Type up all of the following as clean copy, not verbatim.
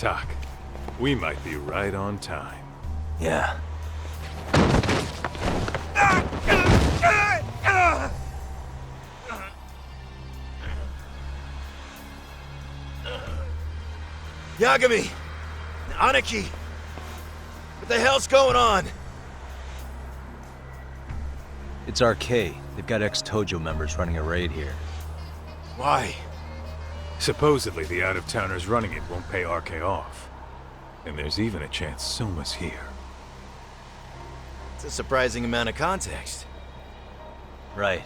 Doc, we might be right on time. Yeah. Yagami! Aniki! What the hell's going on? It's RK. They've got ex-Tojo members running a raid here. Why? Supposedly the out-of-towners running it won't pay RK off. And there's even a chance Soma's here. It's a surprising amount of context. Right.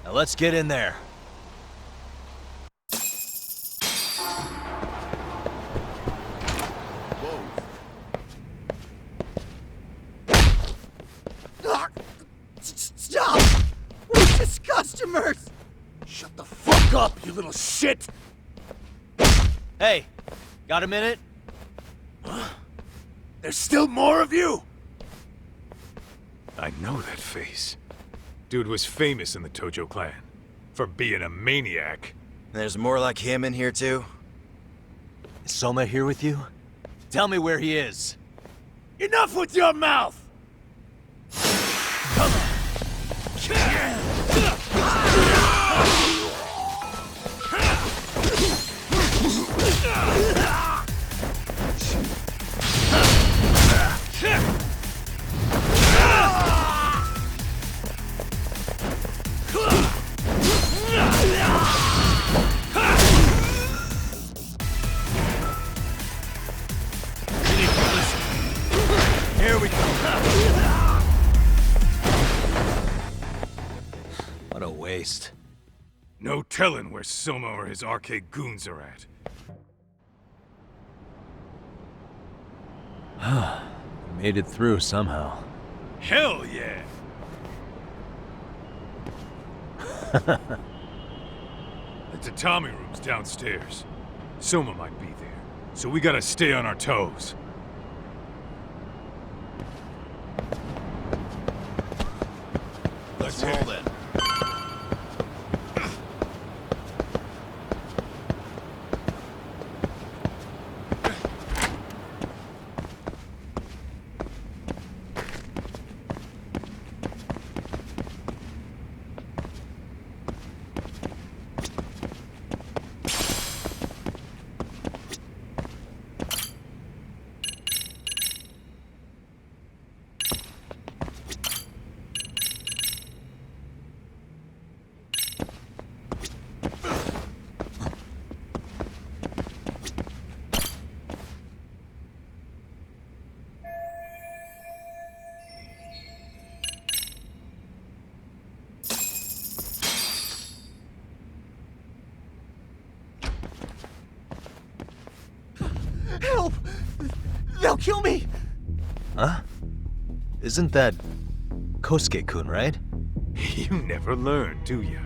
Now let's get in there. Stop! We're just customers! Shut the fuck up, you little shit! Hey, got a minute? There's still more of you? I know that face. Dude was famous in the Tojo clan. For being a maniac. There's more like him in here too? Is Soma here with you? Tell me where he is. Enough with your mouth! Come on! Here we go. What a waste. No telling where Soma or his RK goons are at. We made it through somehow. Hell yeah! The tatami room's downstairs. Soma might be there, so we gotta stay on our toes. Let's roll then. Help! They'll kill me! Huh? Isn't that Kosuke-kun, right? You never learn, do ya?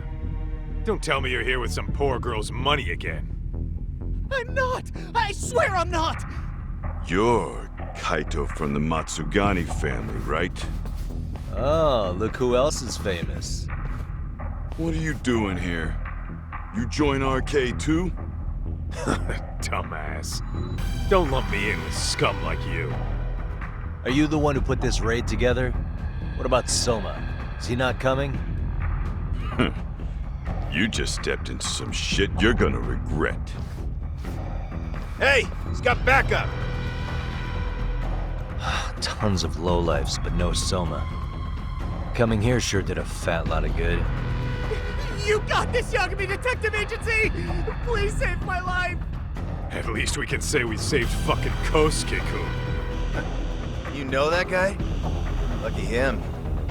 Don't tell me you're here with some poor girl's money again. I'm not! I swear I'm not! You're Kaito from the Matsugani family, right? Oh, look who else is famous. What are you doing here? You join RK too? Dumbass. Don't lump me in with scum like you. Are you the one who put this raid together? What about Soma? Is he not coming? You just stepped into some shit you're gonna regret. Hey! He's got backup! Tons of lowlifes, but no Soma. Coming here sure did a fat lot of good. You got this, Yagami Detective Agency! Please save my life! At least we can say we saved fucking Kosuke-kun. You know that guy? Lucky him.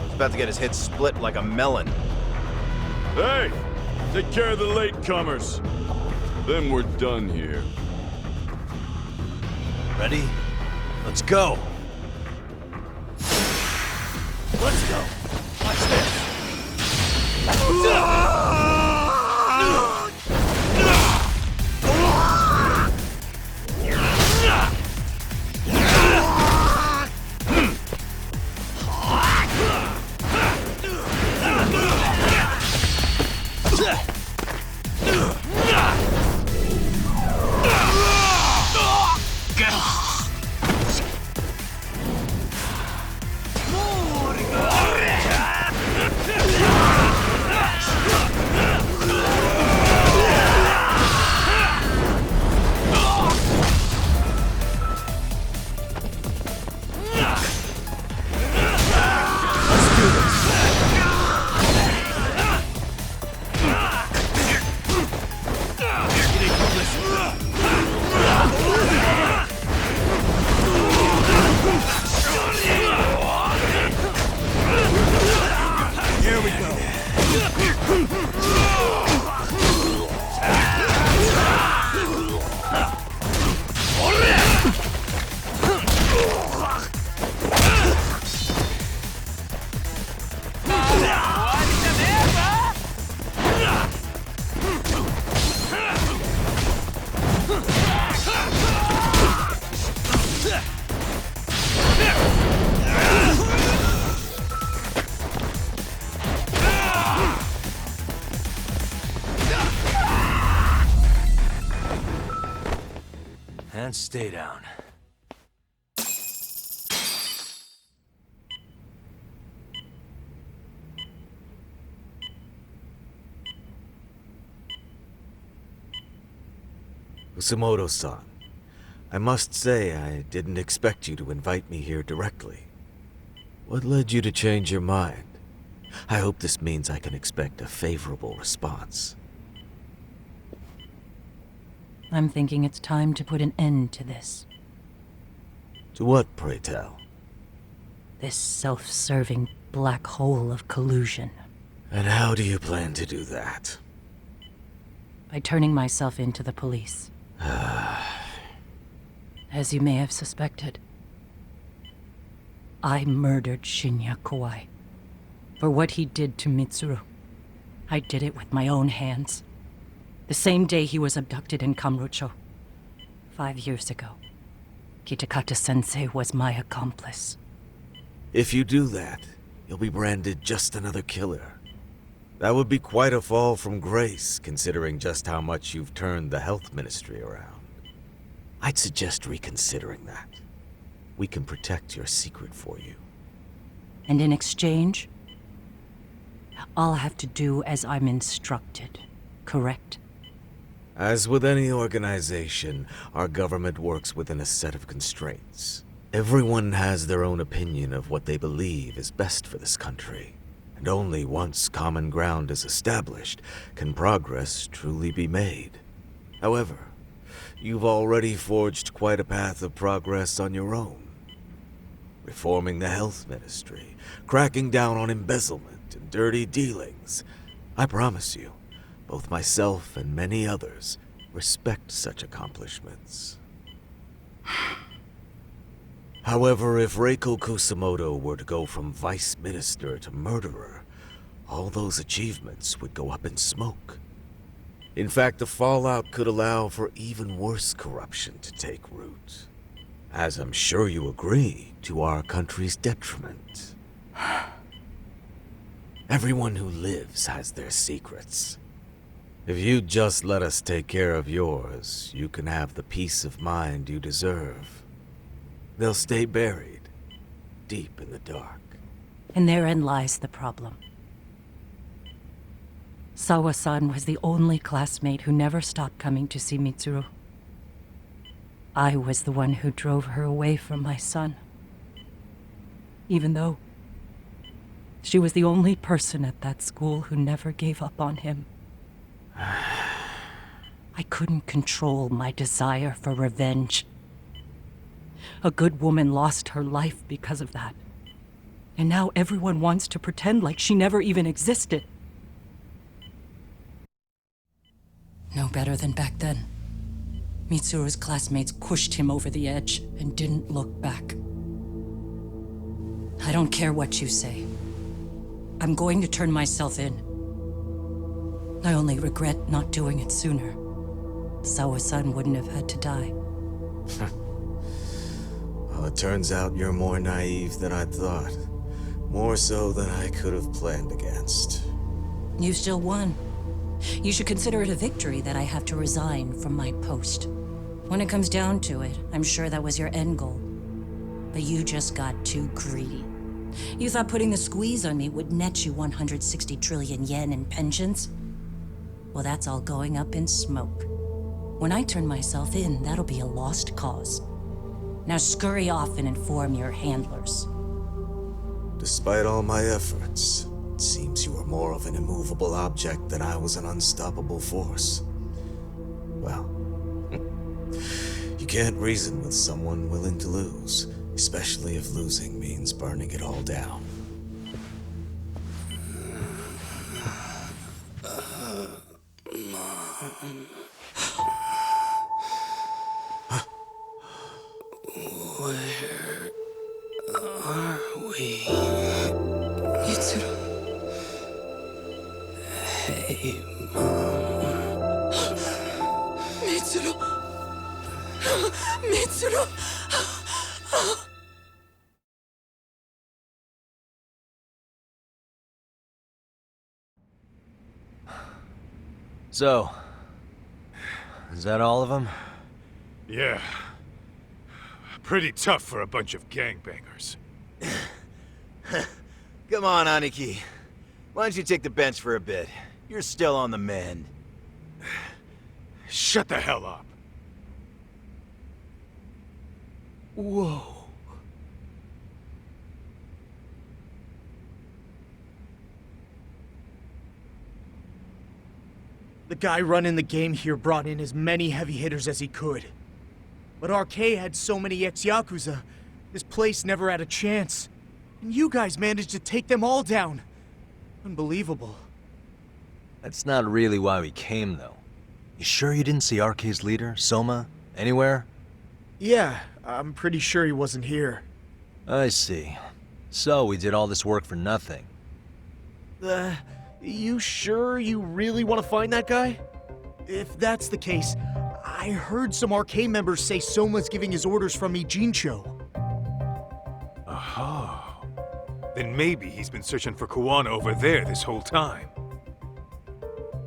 He's about to get his head split like a melon. Hey! Take care of the latecomers. Then we're done here. Ready? Let's go! Let's go! Watch this! And stay down. Kusamoto-san, I must say I didn't expect you to invite me here directly. What led you to change your mind? I hope this means I can expect a favorable response. I'm thinking it's time to put an end to this. To what, pray tell? This self-serving black hole of collusion. And how do you plan to do that? By turning myself in to the police. As you may have suspected, I murdered Shinya Kawai for what he did to Mitsuru. I did it with my own hands. The same day he was abducted in Kamurocho. 5 years ago, Kitakata-sensei was my accomplice. If you do that, you'll be branded just another killer. That would be quite a fall from grace, considering just how much you've turned the health ministry around. I'd suggest reconsidering that. We can protect your secret for you. And in exchange, I'll have to do as I'm instructed, correct? As with any organization, our government works within a set of constraints. Everyone has their own opinion of what they believe is best for this country. And only once common ground is established can progress truly be made. However, you've already forged quite a path of progress on your own. Reforming the health ministry, cracking down on embezzlement and dirty dealings. I promise you, both myself and many others respect such accomplishments. However, if Reiko Kusamoto were to go from vice minister to murderer, all those achievements would go up in smoke. In fact, the fallout could allow for even worse corruption to take root. As I'm sure you agree, to our country's detriment. Everyone who lives has their secrets. If you'd just let us take care of yours, you can have the peace of mind you deserve. They'll stay buried, deep in the dark. And therein lies the problem. Sawa-san was the only classmate who never stopped coming to see Mitsuru. I was the one who drove her away from my son. Even though she was the only person at that school who never gave up on him. I couldn't control my desire for revenge. A good woman lost her life because of that. And now everyone wants to pretend like she never even existed. No better than back then. Mitsuru's classmates pushed him over the edge and didn't look back. I don't care what you say. I'm going to turn myself in. I only regret not doing it sooner. Sawa-san wouldn't have had to die. Well, it turns out you're more naive than I thought. More so than I could have planned against. You still won. You should consider it a victory that I have to resign from my post. When it comes down to it, I'm sure that was your end goal. But you just got too greedy. You thought putting the squeeze on me would net you 160 trillion yen in pensions? Well, that's all going up in smoke. When I turn myself in, that'll be a lost cause. Now scurry off and inform your handlers. Despite all my efforts, it seems you are more of an immovable object than I was an unstoppable force. Well, you can't reason with someone willing to lose, especially if losing means burning it all down. Where are we? Mitsuru. Hey, Mom. Mitsuru. Mitsuru. So, is that all of them? Yeah, Pretty tough for a bunch of gangbangers. Come on, Aniki. Why don't you take the bench for a bit? You're still on the mend. Shut the hell up. Whoa. The guy running the game here brought in as many heavy hitters as he could. But RK had so many ex-Yakuza, this place never had a chance. And you guys managed to take them all down. Unbelievable. That's not really why we came, though. You sure you didn't see RK's leader, Soma, anywhere? Yeah, I'm pretty sure he wasn't here. I see. So we did all this work for nothing. You sure you really want to find that guy? If that's the case, I heard some RK members say Soma's giving his orders from Ijincho. Aha. Then maybe he's been searching for Kuwana over there this whole time.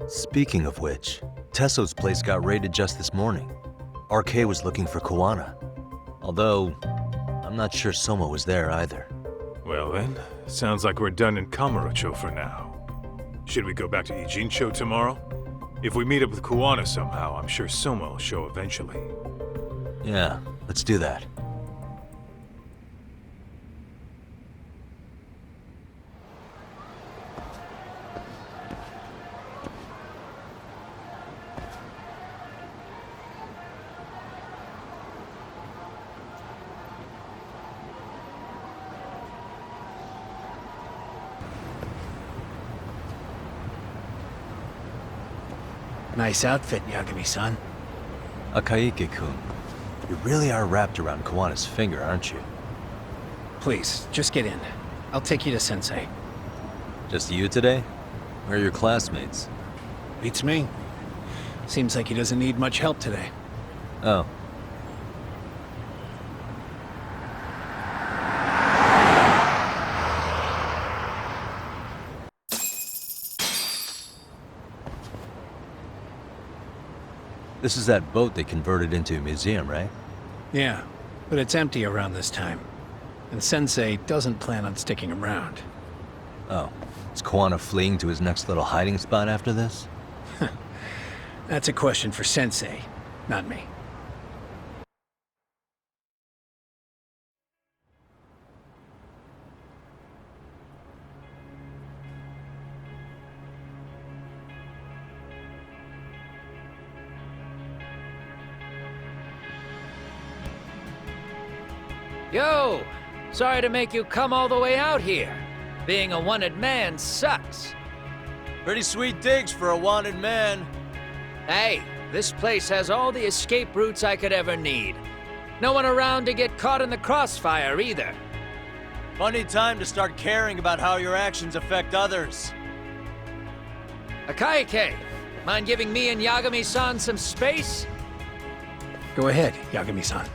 Speaking of which, Tesso's place got raided just this morning. RK was looking for Kuwana. Although, I'm not sure Soma was there either. Well then, sounds like we're done in Kamurocho for now. Should we go back to Ijincho tomorrow? If we meet up with Kuwana somehow, I'm sure Soma will show eventually. Yeah, let's do that. Nice outfit, Yagami-san. Akaike-kun, you really are wrapped around Kuwana's finger, aren't you? Please, just get in. I'll take you to Sensei. Just you today? Where are your classmates? Beats me. Seems like he doesn't need much help today. Oh. This is that boat they converted into a museum, right? Yeah, but it's empty around this time. And Sensei doesn't plan on sticking around. Oh. Is Kuwana fleeing to his next little hiding spot after this? That's a question for Sensei, not me. Yo! Sorry to make you come all the way out here. Being a wanted man sucks. Pretty sweet digs for a wanted man. Hey, this place has all the escape routes I could ever need. No one around to get caught in the crossfire either. Funny time to start caring about how your actions affect others. Akaike, mind giving me and Yagami-san some space? Go ahead, Yagami-san.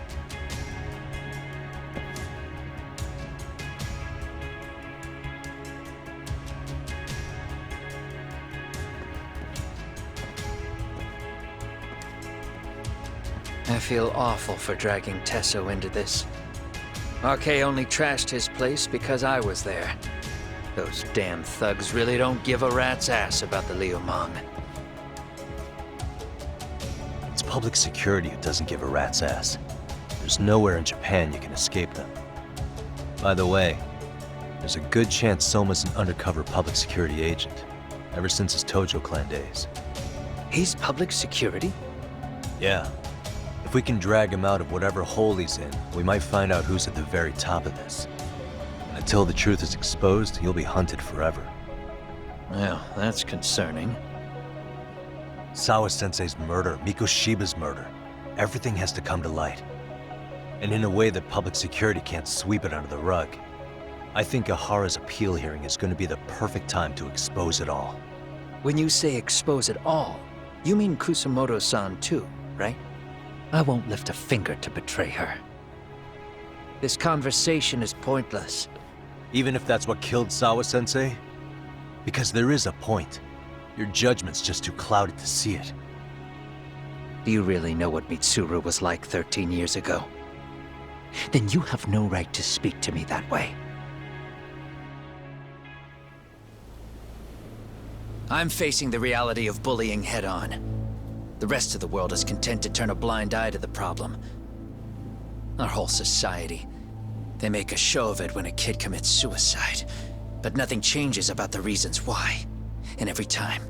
I feel awful for dragging Tesso into this. RK only trashed his place because I was there. Those damn thugs really don't give a rat's ass about the Liumang. It's public security who doesn't give a rat's ass. There's nowhere in Japan you can escape them. By the way, there's a good chance Soma's an undercover public security agent, ever since his Tojo clan days. He's public security? Yeah. If we can drag him out of whatever hole he's in, we might find out who's at the very top of this. And until the truth is exposed, he'll be hunted forever. Well, that's concerning. Sawa-sensei's murder, Mikoshiba's murder, everything has to come to light. And in a way that public security can't sweep it under the rug. I think Ahara's appeal hearing is going to be the perfect time to expose it all. When you say expose it all, you mean Kusamoto-san too, right? I won't lift a finger to betray her. This conversation is pointless. Even if that's what killed Sawa-sensei? Because there is a point. Your judgment's just too clouded to see it. Do you really know what Mitsuru was like 13 years ago? then you have no right to speak to me that way. I'm facing the reality of bullying head-on. The rest of the world is content to turn a blind eye to the problem. Our whole society. They make a show of it when a kid commits suicide, but nothing changes about the reasons why. And every time,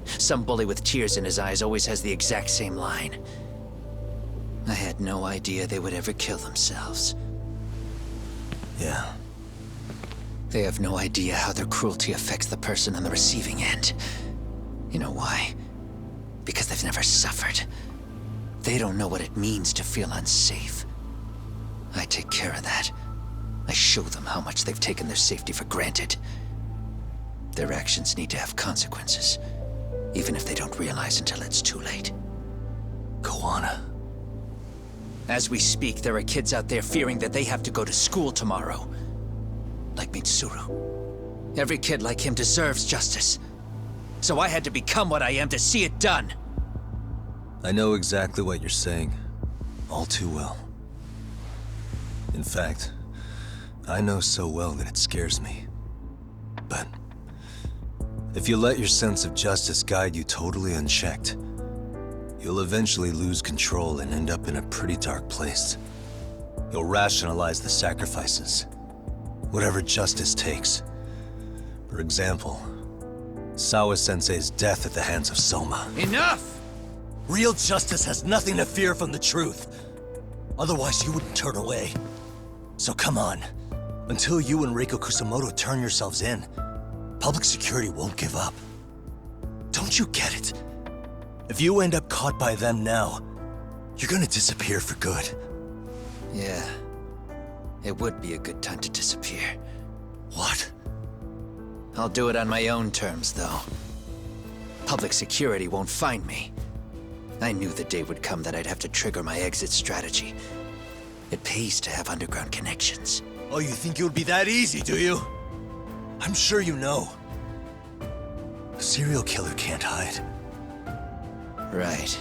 some bully with tears in his eyes always has the exact same line. I had no idea they would ever kill themselves. Yeah. They have no idea how their cruelty affects the person on the receiving end. You know why? Because they've never suffered. They don't know what it means to feel unsafe. I take care of that. I show them how much they've taken their safety for granted. Their actions need to have consequences, even if they don't realize until it's too late. Koana. As we speak, there are kids out there fearing that they have to go to school tomorrow. Like Mitsuru. Every kid like him deserves justice. So I had to become what I am to see it done. I know exactly what you're saying. All too well. In fact, I know so well that it scares me. But if you let your sense of justice guide you totally unchecked, you'll eventually lose control and end up in a pretty dark place. You'll rationalize the sacrifices, whatever justice takes. For example, Sawa-sensei's death at the hands of Soma. Enough! Real justice has nothing to fear from the truth. Otherwise, you wouldn't turn away. So come on. Until you and Reiko Kusamoto turn yourselves in, public security won't give up. Don't you get it? If you end up caught by them now, you're gonna disappear for good. Yeah. It would be a good time to disappear. What? I'll do it on my own terms, though. Public security won't find me. I knew the day would come that I'd have to trigger my exit strategy. It pays to have underground connections. Oh, you think it would be that easy, do you? I'm sure you know. A serial killer can't hide. Right.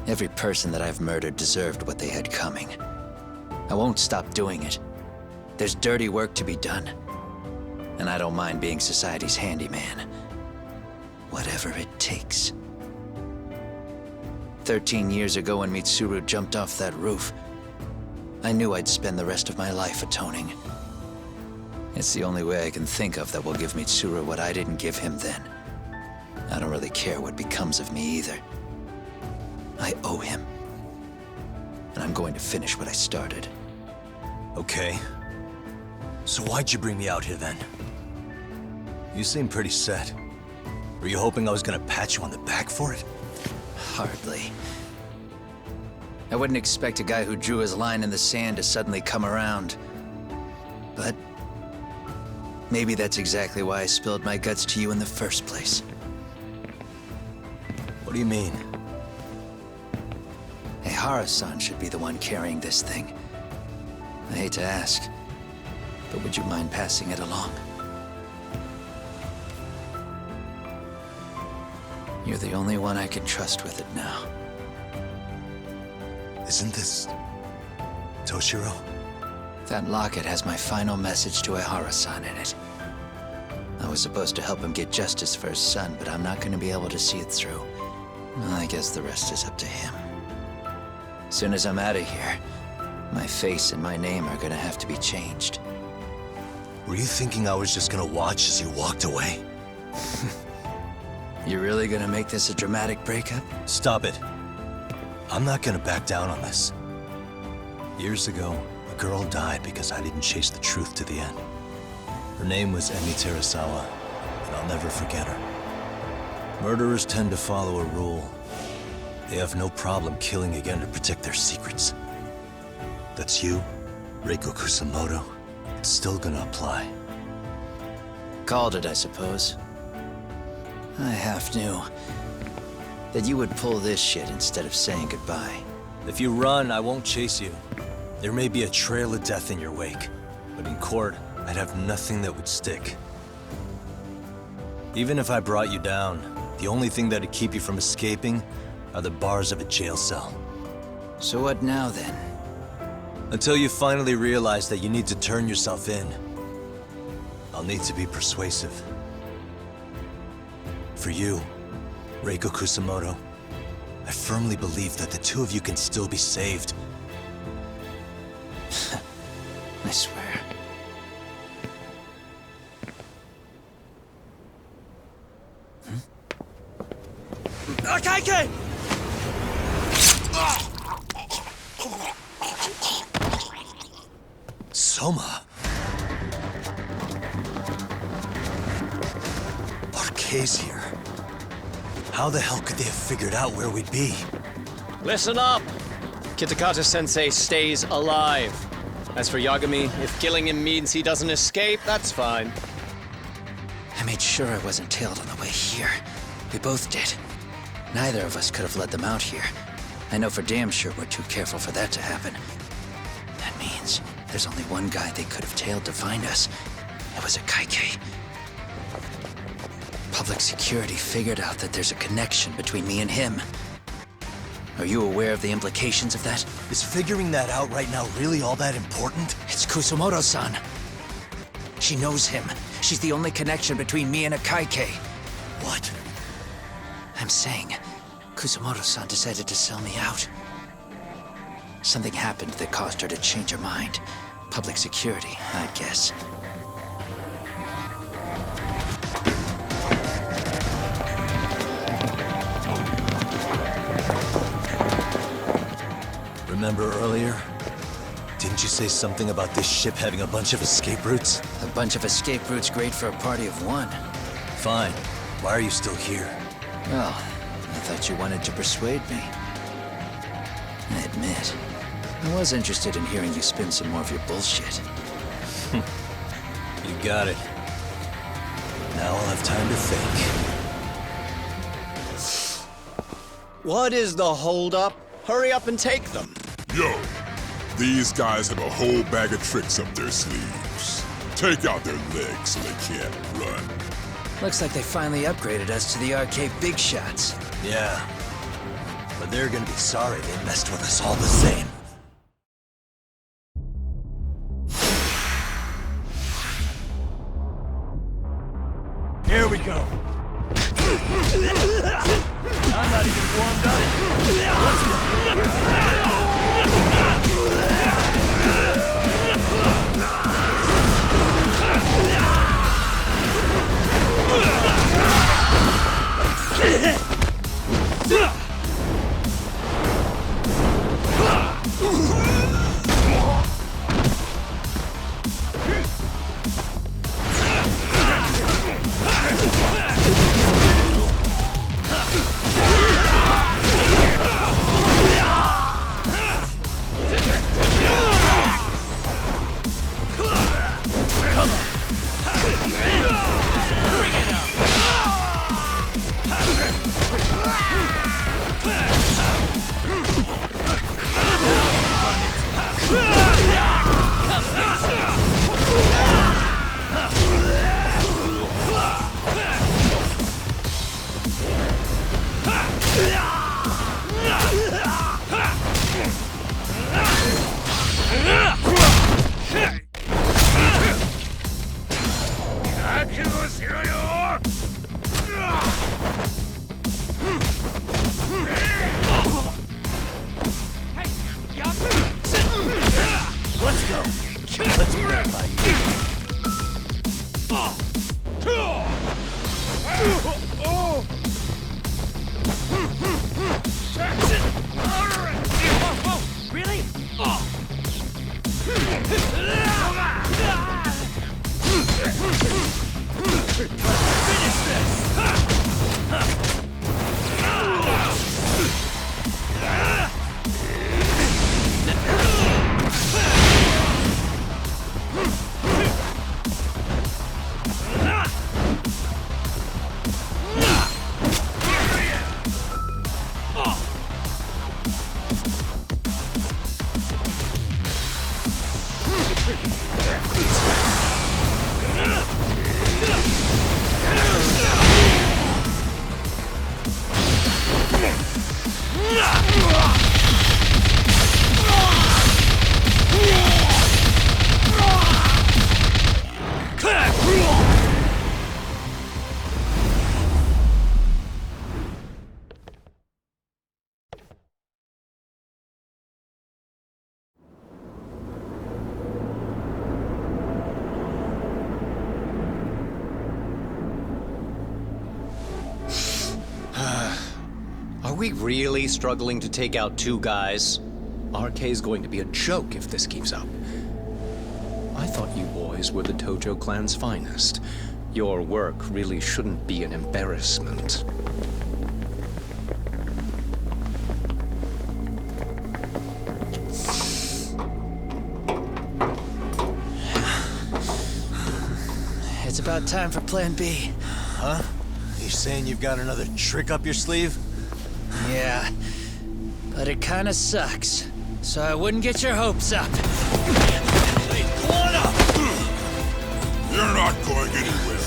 Every person that I've murdered deserved what they had coming. I won't stop doing it. There's dirty work to be done. And I don't mind being society's handyman. Whatever it takes. 13 years ago when Mitsuru jumped off that roof, I knew I'd spend the rest of my life atoning. It's the only way I can think of that will give Mitsuru what I didn't give him then. I don't really care what becomes of me either. I owe him. And I'm going to finish what I started. Okay. So why'd you bring me out here then? You seem pretty set. Were you hoping I was gonna pat you on the back for it? Hardly. I wouldn't expect a guy who drew his line in the sand to suddenly come around. But maybe that's exactly why I spilled my guts to you in the first place. What do you mean? Ehara-san should be the one carrying this thing. I hate to ask, but would you mind passing it along? You're the only one I can trust with it now. Isn't this Toshiro? That locket has my final message to Ehara-san in it. I was supposed to help him get justice for his son, but I'm not going to be able to see it through. I guess the rest is up to him. As soon as I'm out of here, my face and my name are going to have to be changed. Were you thinking I was just gonna watch as you walked away? You really going to make this a dramatic breakup? Stop it. I'm not gonna back down on this. Years ago, a girl died because I didn't chase the truth to the end. Her name was Emi Terasawa, and I'll never forget her. Murderers tend to follow a rule. They have no problem killing again to protect their secrets. That's you, Reiko Kusamoto. It's still gonna apply. Called it, I suppose. I half knew that you would pull this shit instead of saying goodbye. If you run, I won't chase you. There may be a trail of death in your wake, but in court, I'd have nothing that would stick. Even if I brought you down, the only thing that'd keep you from escaping are the bars of a jail cell. So what now, then? Until you finally realize that you need to turn yourself in, I'll need to be persuasive. For you, Reiko Kusamoto, I firmly believe that the two of you can still be saved. I swear. Akaike! Soma? RK's here. How the hell could they have figured out where we'd be? Listen up! Kitakata-sensei stays alive. As for Yagami, if killing him means he doesn't escape, that's fine. I made sure I wasn't tailed on the way here. We both did. Neither of us could have led them out here. I know for damn sure we're too careful for that to happen. That means there's only one guy they could have tailed to find us. It was a Kaike. Public security figured out that there's a connection between me and him. Are you aware of the implications of that? Is figuring that out right now really all that important? It's Kusamoto-san. She knows him. She's the only connection between me and a Kaike. What? I'm saying, Kusamoto-san decided to sell me out. Something happened that caused her to change her mind. Public security, I guess. Remember earlier? Didn't you say something about this ship having a bunch of escape routes? A bunch of escape routes great for a party of one. Fine. Why are you still here? Well, I thought you wanted to persuade me. I admit, I was interested in hearing you spin some more of your bullshit. You got it. Now I'll have time to think. What is the holdup? Hurry up and take them. Yo, these guys have a whole bag of tricks up their sleeves. Take out their legs so they can't run. Looks like they finally upgraded us to the arcade big shots. Yeah. But they're gonna be sorry they messed with us all the same. Here we go. I'm not even warmed up. Let's go. we really struggling to take out 2 guys? RK's going to be a joke if this keeps up. I thought you boys were the Tojo clan's finest. Your work really shouldn't be an embarrassment. It's about time for Plan B. Huh? You saying you've got another trick up your sleeve? Yeah, but it kinda sucks. So I wouldn't get your hopes up. Hey, Quanah! You're not going anywhere.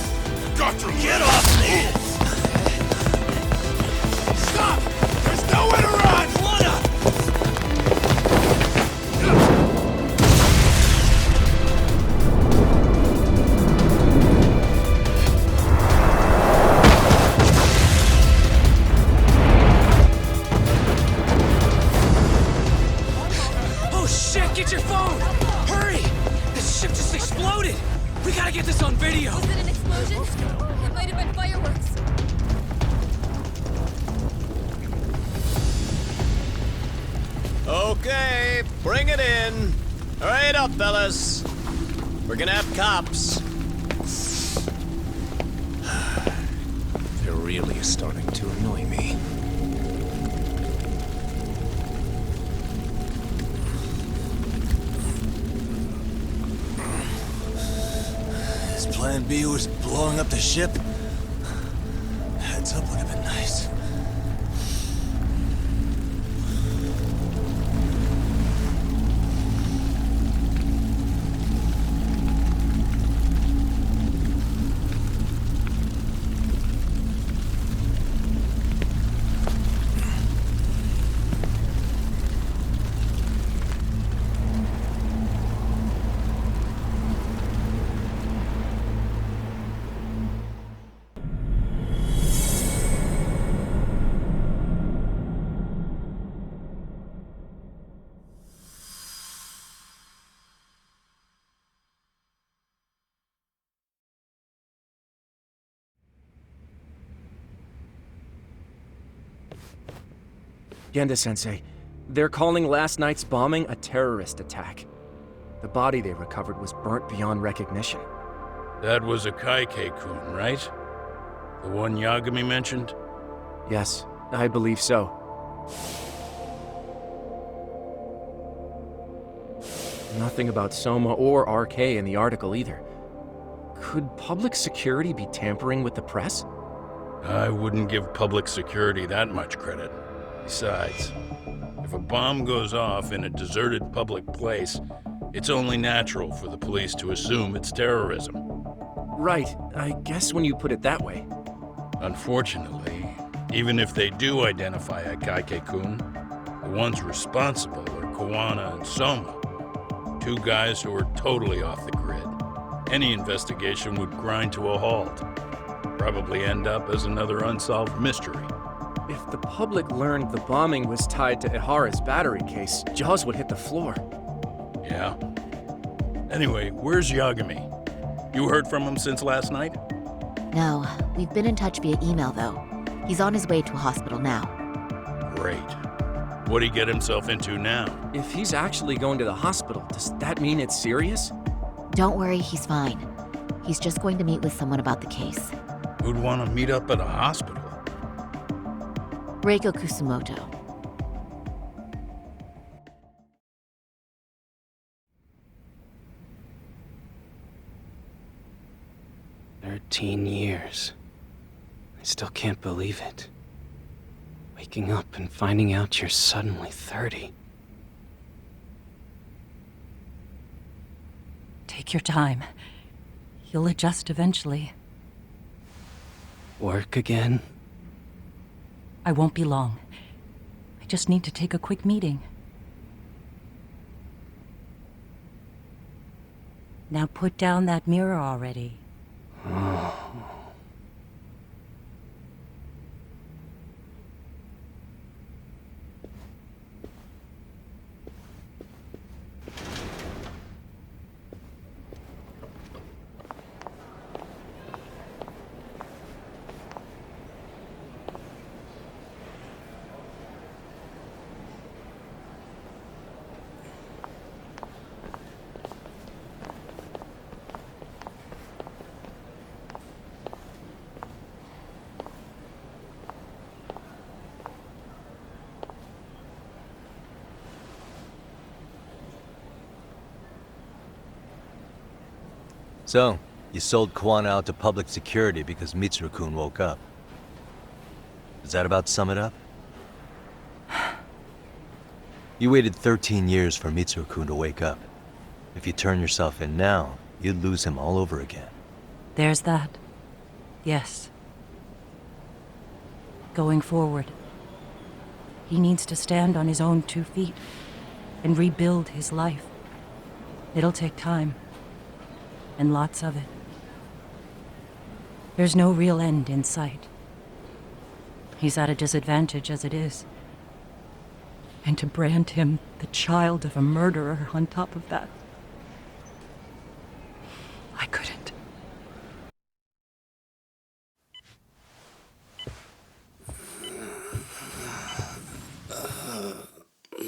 Got to get off me! Stop! There's nowhere to run! Quanah! Oh shit, get your phone! Hurry! This ship just exploded! We gotta get this on video! Was it an explosion? It might have been fireworks. Okay, bring it in. Hurry it up, fellas. We're gonna have cops. They're really starting to annoy me. His plan B was blowing up the ship? Heads up would have been nice. Genda-sensei, they're calling last night's bombing a terrorist attack. The body they recovered was burnt beyond recognition. That was a Kaike-kun, right? The one Yagami mentioned? Yes, I believe so. Nothing about Soma or RK in the article either. Could public security be tampering with the press? I wouldn't give public security that much credit. Besides, if a bomb goes off in a deserted public place, it's only natural for the police to assume it's terrorism. Right, I guess when you put it that way. Unfortunately, even if they do identify a Kaike-kun, the ones responsible are Koana and Soma, 2 guys who are totally off the grid. Any investigation would grind to a halt. Probably end up as another unsolved mystery. If the public learned the bombing was tied to Ihara's battery case, jaws would hit the floor. Yeah. Anyway, where's Yagami? You heard from him since last night? No, we've been in touch via email though. He's on his way to a hospital now. Great. What'd he get himself into now? If he's actually going to the hospital, does that mean it's serious? Don't worry, he's fine. He's just going to meet with someone about the case. Who'd want to meet up at a hospital? Reiko Kusumoto. Years. I still can't believe it. Waking up and finding out you're suddenly 30. Take your time. You'll adjust eventually. Work again? I won't be long. I just need to take a quick meeting. Now put down that mirror already. So, you sold Kuwana out to public security because Mitsuru-kun woke up. Does that about sum it up? You waited 13 years for Mitsuru-kun to wake up. If you turn yourself in now, you'd lose him all over again. There's that. Yes. Going forward, he needs to stand on his own 2 feet and rebuild his life. It'll take time, and lots of it. There's no real end in sight. He's at a disadvantage as it is. And to brand him the child of a murderer on top of that, I couldn't.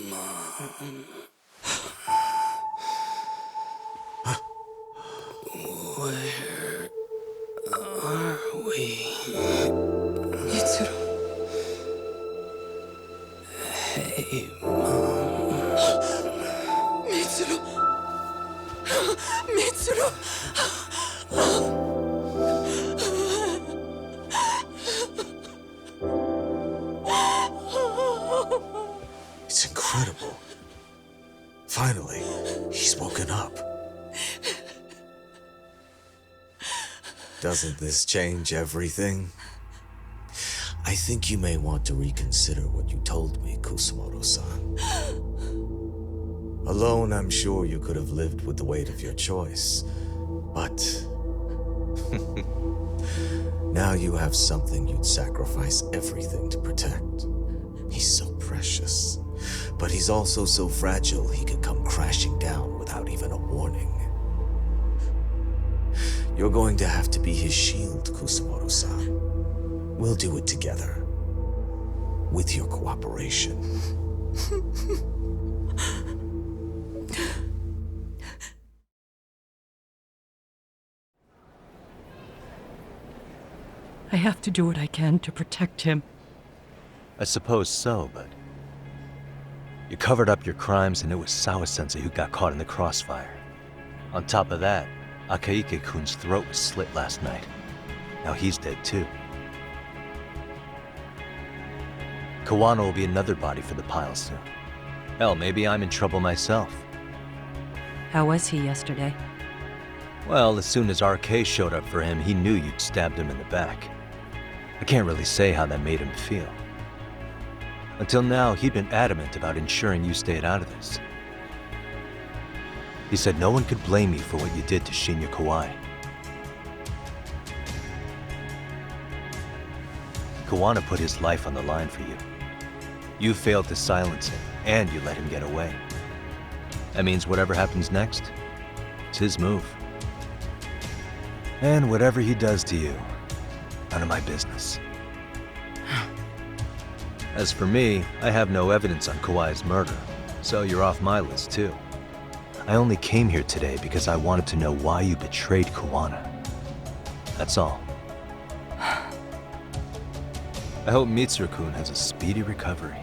Mom. Where are we? Mitsuru. Hey, Mom. Mitsuru. Mitsuru. It's incredible. Finally, he's woken up. Doesn't this change everything? I think you may want to reconsider what you told me, Kusumoto-san. Alone, I'm sure you could have lived with the weight of your choice, but now you have something you'd sacrifice everything to protect. He's so precious, but he's also so fragile he could come crashing down without even a warning. You're going to have to be his shield, Kusumoto-san. We'll do it together. With your cooperation. I have to do what I can to protect him. I suppose so, but... You covered up your crimes and it was Sawa-sensei who got caught in the crossfire. On top of that, Akaike-kun's throat was slit last night. Now he's dead too. Kuwana will be another body for the pile soon. Hell, maybe I'm in trouble myself. How was he yesterday? Well, as soon as RK showed up for him, he knew you'd stabbed him in the back. I can't really say how that made him feel. Until now, he'd been adamant about ensuring you stayed out of this. He said no one could blame you for what you did to Shinya Kawai. Kuwana put his life on the line for you. You failed to silence him, and you let him get away. That means whatever happens next, it's his move. And whatever he does to you, none of my business. As for me, I have no evidence on Kawai's murder, so you're off my list too. I only came here today because I wanted to know why you betrayed Kuwana. That's all. I hope Mitsuru-kun has a speedy recovery.